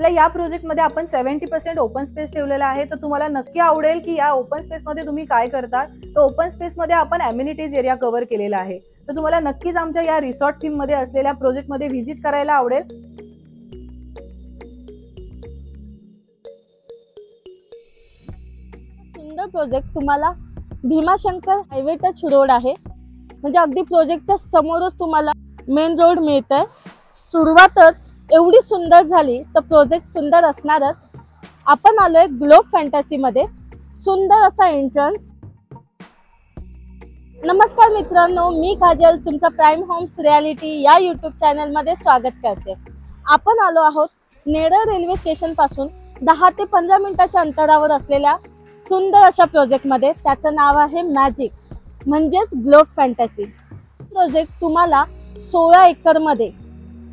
आपल्या या प्रोजेक्टमध्ये आपण 70% ओपन स्पेस ठेवलेला आहे. तर तुम्हाला नक्की आवडेल की या ओपन स्पेसमध्ये तुम्ही काय करता. तर ओपन स्पेसमध्ये आपण अम्युनिटीज एरिया कव्हर केलेला आहे. तर तुम्हाला नक्कीच आमच्या या रिसॉर्ट थीम मध्ये असलेल्या प्रोजेक्टमध्ये व्हिजिट करायला आवडेल. सुंदर प्रोजेक्ट तुम्हाला भीमाशंकर हायवे टच रोड आहे, म्हणजे अगदी प्रोजेक्टच्या समोरच तुम्हाला मेन रोड मिळतंय. सुरुवातच एवढी सुंदर झाली तर प्रोजेक्ट सुंदर असणारच. आपण आलोय ग्लोब फॅन्टसी मध्ये. सुंदर असा एंट्रन्स. नमस्कार मित्रांनो, मी काजल तुमचा प्राईम होम्स रियालिटी या यूट्यूब चॅनल मध्ये स्वागत करते. आपण आलो आहोत नेरळ रेल्वे स्टेशन पासून 10 ते 15 मिनिटाच्या अंतरावर असलेल्या सुंदर अशा प्रोजेक्ट मध्ये. त्याचं नाव आहे मॅजिक, म्हणजेच ग्लोब फॅन्टसी. प्रोजेक्ट तुम्हाला 16 एकर मध्ये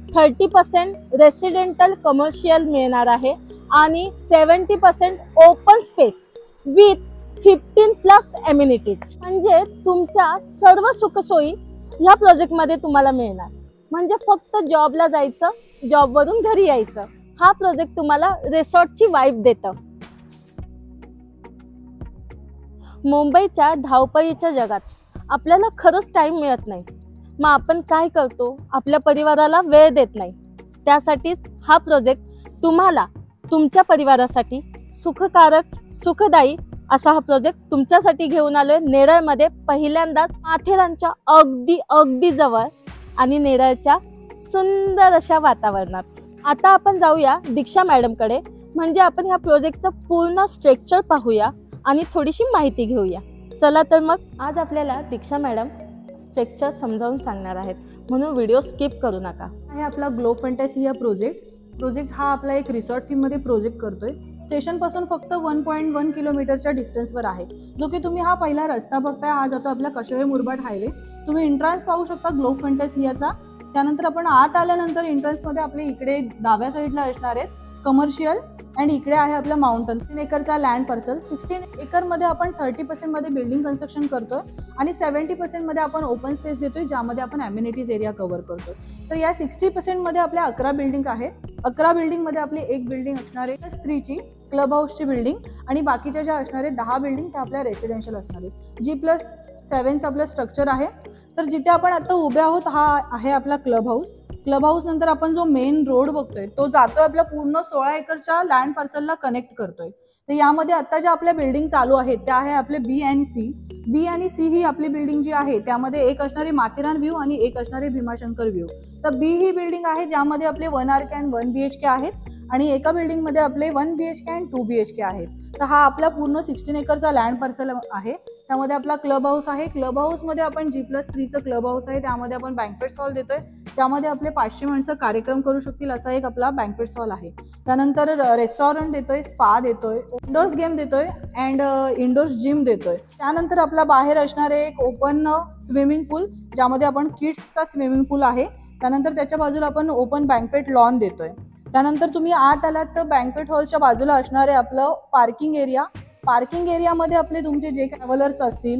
30% रेसिडेंटल कमर्शियल मिळणार आहे आणि 70% ओपन स्पेस विथ 15+ एम्युनिटीज. म्हणजे तुमच्या सर्व सुखसोयी ह्या प्रोजेक्ट मध्ये तुम्हाला मिळणार. म्हणजे फक्त जॉबला जायचं, जॉबवरून घरी यायचं. हा प्रोजेक्ट तुम्हाला रिसॉर्टची वाइब देतं. मुंबईच्या धावपळीच्या जगात आपल्याला खरंच टाइम मिळत नाही. मग आपण काय करतो, आपल्या परिवाराला वेळ देत नाही. त्यासाठीच हा प्रोजेक्ट तुम्हाला तुमच्या परिवारासाठी सुखकारक, सुखदायी असा हा प्रोजेक्ट तुमच्यासाठी घेऊन आलोय. नेरळमध्ये पहिल्यांदाच माथेरानच्या अगदी जवळ आणि नेरळच्या सुंदर अशा वातावरणात. आता आपण जाऊया दीक्षा मॅडमकडे, म्हणजे आपण ह्या प्रोजेक्टचं पूर्ण स्ट्रक्चर पाहूया आणि थोडीशी माहिती घेऊया. चला तर मग आज आपल्याला दीक्षा मॅडम स्ट्रक्चर समजावून सांगणार आहेत, म्हणून व्हिडिओ स्किप करू नका. आहे आपला ग्लोब फॅन्टसी या प्रोजेक्ट हा आपला एक रिसॉर्ट थीम मध्ये प्रोजेक्ट करतोय. स्टेशन पासून फक्त 1.1 किलोमीटरच्या डिस्टन्सवर आहे. जो की तुम्ही हा पहिला रस्ता बघताय, हा जातो आपला कशेळे मुरबाड हायवे. तुम्ही एंट्रन्स पाहू शकता ग्लोब फॅन्टसी याचा. त्यानंतर आपण आत आल्यानंतर एंट्रन्स मध्ये आपले इकडे डाव्या साईडला असणार आहेत कमर्शियल आणि इकडे आहे आपला माउंटन. 16 एकरचा लँड पार्सल. 16 एकर मध्ये आपण 30% मध्ये बिल्डिंग कन्स्ट्रक्शन करतोय आणि 70% मध्ये आपण ओपन स्पेस देतोय, ज्यामध्ये आपण अम्युनिटीज एरिया कव्हर करतोय. तर या 60% मध्ये आपल्या 11 बिल्डिंग आहेत. 11 बिल्डिंग मध्ये आपली एक बिल्डिंग असणार आहे स्त्रीची क्लब हाऊसची बिल्डिंग आणि बाकीच्या ज्या असणार आहेत 10 बिल्डिंग त्या आपल्या रेसिडेन्शियल असणार आहेत. G+7 आपलं स्ट्रक्चर आहे. तर जिथे आपण आता उभे आहोत हा आहे आपला क्लब हाऊस. क्लब हाऊस नंतर आपण जो मेन रोड बघतोय तो जातोय आपल्या पूर्ण 16 एकरच्या लँड पार्सलला कनेक्ट करतोय. तर यामध्ये आता ज्या आपल्या बिल्डिंग चालू आहेत त्या आहे आपले बी आणि सी ही आपली बिल्डिंग जी आहे त्यामध्ये एक असणारी माथेरान व्ह्यू आणि एक असणारी भीमाशंकर व्ह्यू. तर बी ही बिल्डिंग आहे ज्यामध्ये आपले 1 RK आणि 1 BHK आहेत आणि एका बिल्डिंग मध्ये आपले 1 BHK आणि 2 BHK आहेत. तर हा आपला पूर्ण 16 एकरचा लँड पार्सल आहे. त्यामध्ये आपला क्लब हाऊस आहे. क्लब हाऊस मध्ये आपण G+3चं क्लब हाऊस आहे. त्यामध्ये आपण बँक्वेट हॉल देतोय, ज्यामध्ये आपले 500 माणसं कार्यक्रम करू शकतील असा एक आपला बँक्वेट हॉल आहे. त्यानंतर रेस्टॉरंट देतोय, स्पा देतोय, इंडोर्स गेम देतोय अँड इंडोर्स जिम देतोय. त्यानंतर आपला बाहेर असणारे एक ओपन स्विमिंग पूल, ज्यामध्ये आपण किड्सचा स्विमिंग पूल आहे. त्यानंतर त्याच्या बाजूला आपण ओपन बँक्वेट लॉन देतोय. त्यानंतर तुम्ही आत आलात तर बँक्वेट हॉलच्या बाजूला असणारे आपलं पार्किंग एरियामध्ये आपले तुमचे जे ट्रॅव्हलर्स असतील,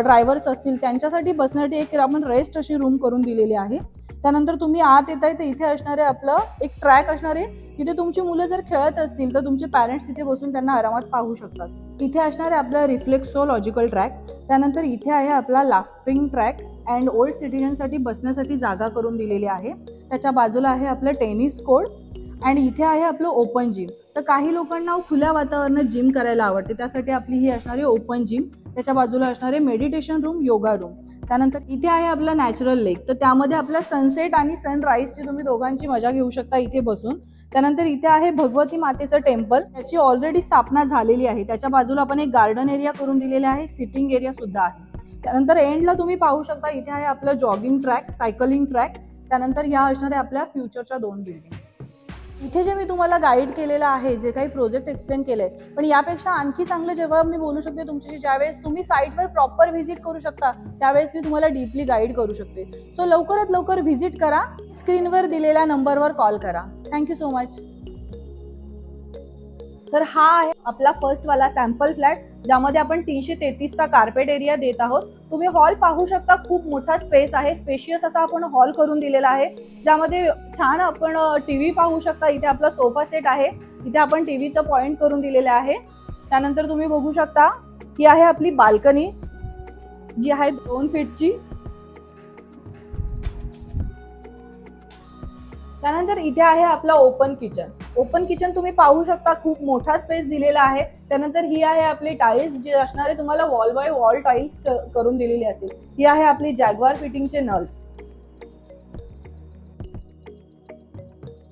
ड्रायव्हर्स असतील, त्यांच्यासाठी बसण्यासाठी एक आपण रेस्ट अशी रूम करून दिलेली आहे. त्यानंतर तुम्ही आत येताय तर इथे असणारे आपलं एक ट्रॅक असणार आहे. तिथे तुमची मुलं जर खेळत असतील तर तुमचे पॅरेंट्स तिथे बसून त्यांना आरामात पाहू शकतात. इथे असणार आहे आपला रिफ्लेक्सोलॉजिकल ट्रॅक. त्यानंतर इथे आहे आपला लाफ्टिंग ट्रॅक अँड ओल्ड सिटीजनसाठी बसण्यासाठी जागा करून दिलेली आहे. त्याच्या बाजूला आहे आपलं टेनिस कोर्ट आणि इथे आहे आपलं ओपन जिम. तर काही लोकांना खुल्या वातावरणात जिम करायला आवडते, त्यासाठी आपली ही असणारी ओपन जिम. त्याच्या बाजूला असणारे मेडिटेशन रूम, योगा रूम. त्यानंतर इथे आहे आपला नॅचरल लेक. तर त्यामध्ये आपला सनसेट आणि सनराईजची तुम्ही दोघांची मजा घेऊ शकता इथे बसून. त्यानंतर इथे आहे भगवती मातेचं टेम्पल, त्याची ऑलरेडी स्थापना झालेली आहे. त्याच्या बाजूला आपण एक गार्डन एरिया करून दिलेला आहे, सिटिंग एरिया सुद्धा आहे. त्यानंतर एंडला तुम्ही पाहू शकता इथे आहे आपलं जॉगिंग ट्रॅक, सायकलिंग ट्रॅक. त्यानंतर ह्या असणाऱ्या आपल्या फ्युचरच्या 2 बिल्डिंग. इथे जे मी तुम्हाला गाईड केलेलं आहे, जे काही प्रोजेक्ट एक्सप्लेन केलंय, पण यापेक्षा आणखी चांगलं जेव्हा मी बोलू शकते तुमच्याशी, ज्यावेळेस तुम्ही साईटवर प्रॉपर व्हिजिट करू शकता त्यावेळेस मी तुम्हाला डीपली गाईड करू शकते. सो लवकरात लवकर व्हिजिट करा. स्क्रीनवर दिलेल्या नंबरवर कॉल करा. Thank you so much. तर हा आहे आपला फर्स्ट वाला सॅम्पल फ्लॅट, ज्यामध्ये आपण 333 चा कार्पेट एरिया देत आहोत. तुम्ही हॉल पाहू शकता, खूप मोठा स्पेस आहे, स्पेशियस असा आपण हॉल करून दिलेला आहे, ज्यामध्ये छान आपण टीव्ही पाहू शकता. इथे आपला सोफा सेट आहे, इथे आपण टीव्हीचं पॉइंट करून दिलेलं आहे. त्यानंतर तुम्ही बघू शकता ही आहे आपली बाल्कनी, जी आहे 2 फीटची. त्यानंतर इथे आहे आपला ओपन किचन. ओपन किचन तुम्ही पाहू शकता, खूप मोठा स्पेस दिलेला आहे. त्यानंतर ही आहे आपली टाइल्स, जी असणारे तुम्हाला वॉल बाय वॉल टाइल्स करून दिलेली असेल. ही आहे आपली जॅग्वार फिटिंगचे नल्स.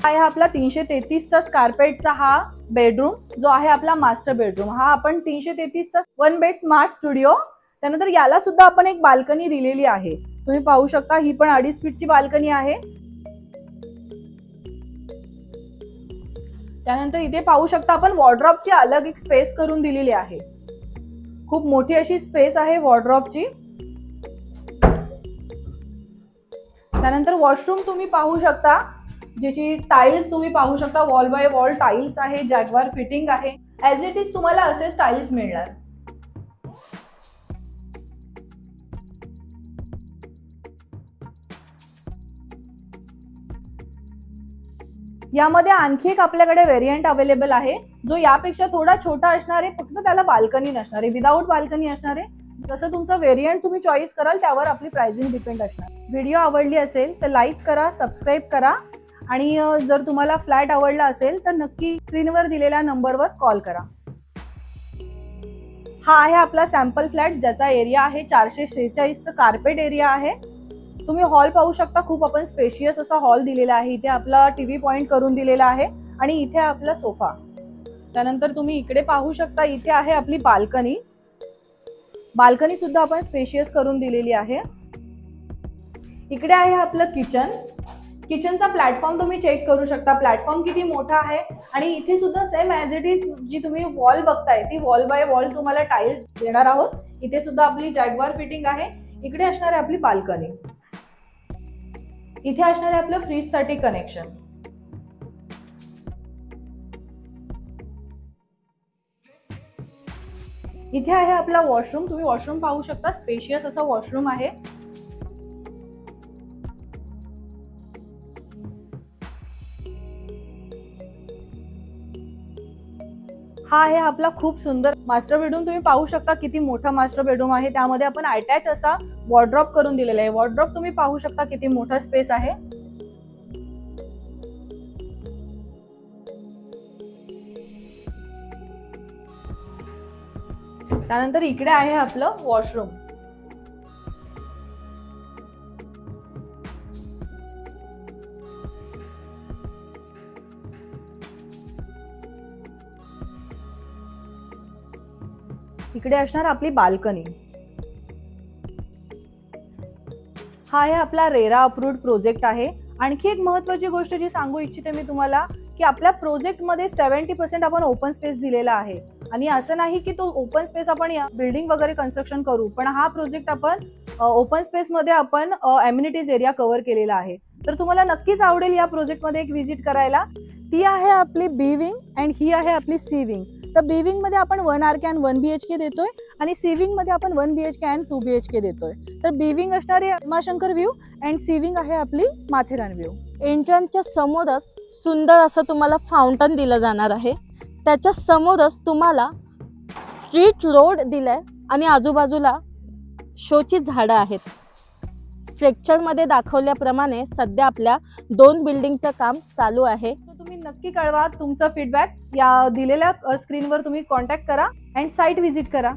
आहे आपला 333 चा कार्पेटचा हा बेडरूम, जो आहे आपला मास्टर बेडरूम. हा आपण 333 चा 1 बेड स्मार्ट स्टुडिओ. त्यानंतर याला सुद्धा आपण एक बाल्कनी दिलेली आहे, तुम्ही पाहू शकता. ही पण 2.5 फीटची बाल्कनी आहे. त्यानंतर इथे पाहू शकता आपण वॉर्डरोबची अलग एक स्पेस करून दिलेली आहे. खूप मोठी अशी स्पेस आहे वॉर्डरोबची. त्यानंतर वॉशरूम तुम्ही पाहू शकता, ज्याची टाइल्स तुम्ही पाहू शकता, वॉल बाय वॉल टाइल्स आहे, जॅग्वार फिटिंग आहे. ऍज इट इज तुम्हाला असेच टाइल्स मिळणार. यामध्ये आणखी एक आपल्याकडे व्हेरियंट अवेलेबल आहे, जो यापेक्षा थोडा छोटा असणार आहे, फक्त त्याला बाल्कनी नसणार आहे, विदाऊट बाल्कनी असणार आहे. जसं तुमचं व्हेरियंट तुम्ही चॉईस कराल त्यावर आपली प्राइसिंग डिपेंड असणार. व्हिडिओ आवडली असेल तर लाईक करा, सबस्क्राईब करा, आणि जर तुम्हाला फ्लॅट आवडला असेल तर नक्की स्क्रीनवर दिलेल्या नंबरवर कॉल करा. हा आहे आपला सॅम्पल फ्लॅट, ज्याचा एरिया आहे 446 चा कार्पेट एरिया आहे. तुम्ही हॉल पाहू शकता, खूप आपण स्पेशियस असा हॉल दिलेला आहे. इथे आपला टीव्ही पॉइंट करून दिलेला आहे, आणि इथे आपला सोफा. त्यानंतर तुम्ही इकडे पाहू शकता, इथे आहे आपली बाल्कनी. बाल्कनी सुद्धा आपण स्पेशियस करून दिलेली आहे. इकडे आहे आपलं किचन. किचनचा प्लॅटफॉर्म तुम्ही चेक करू शकता, प्लॅटफॉर्म किती मोठा आहे. आणि इथे सुद्धा सेम ऍज इट इज जी तुम्ही वॉल बघताय, ती वॉल बाय वॉल तुम्हाला टाइल्स देणार आहोत. इथे सुद्धा आपली जॅग्वार फिटिंग आहे. इकडे असणार आहे आपली बाल्कनी. इथे असणार आहे आपलं फ्रीज साठी कनेक्शन. इथे आहे आपला वॉशरूम. तुम्ही वॉशरूम पाहू शकता, स्पेशियस असा वॉशरूम आहे. हा आहे आपला खूप सुंदर मास्टर बेडरूम. तुम्ही पाहू शकता किती मोठा मास्टर बेडरूम आहे. त्यामध्ये आपण अटॅच असा वॉर्डरोब करून दिलेला आहे. वॉर्डरोब तुम्ही पाहू शकता किती मोठा स्पेस आहे. त्यानंतर इकडे आहे आपलं वॉशरूम. इकडे असणार आपली बाल्कनी. हा आहे आपला रेरा अप्रूव्ड प्रोजेक्ट आहे. आणखी एक महत्त्वाची गोष्ट जी सांगू इच्छिते मी तुम्हाला, की आपल्या प्रोजेक्टमध्ये 70% आपण ओपन स्पेस दिलेला आहे. आणि असं नाही की तो ओपन स्पेस आपण बिल्डिंग वगैरे कन्स्ट्रक्शन करू, पण हा प्रोजेक्ट आपण ओपन स्पेस मध्ये आपण एम्युनिटीज एरिया कव्हर केलेला आहे. तर तुम्हाला नक्कीच आवडेल या प्रोजेक्टमध्ये एक व्हिजिट करायला. ती आहे आपली बी विंग आणि ही आहे आपली सी विंग. तर बी विंग मध्ये आपण 1 RK आणि 1 BHK देतोय, आणि सी विंग मध्ये आपण 1 BHK आणि 2 BHK देतोय. तर बी विंग असणारी भीमाशंकर व्ह्यू आणि सी विंग आहे आपली माथेरान व्ह्यू. एंट्रन्सच्या समोरच सुंदर असं तुम्हाला फाउंटन दिलं जाणार आहे. त्याच्या समोरच तुम्हाला स्ट्रीट रोड दिलाय, आणि आजूबाजूला शोची झाडं आहेत. स्ट्रक्चरमध्ये दाखवल्याप्रमाणे सध्या आपल्या 2 बिल्डिंगचं काम चालू आहे. तुम्ही नक्की कळवा तुमचा फीडबॅक. या दिलेल्या स्क्रीनवर तुम्ही कॉन्टॅक्ट करा आणि साईट व्हिजिट करा.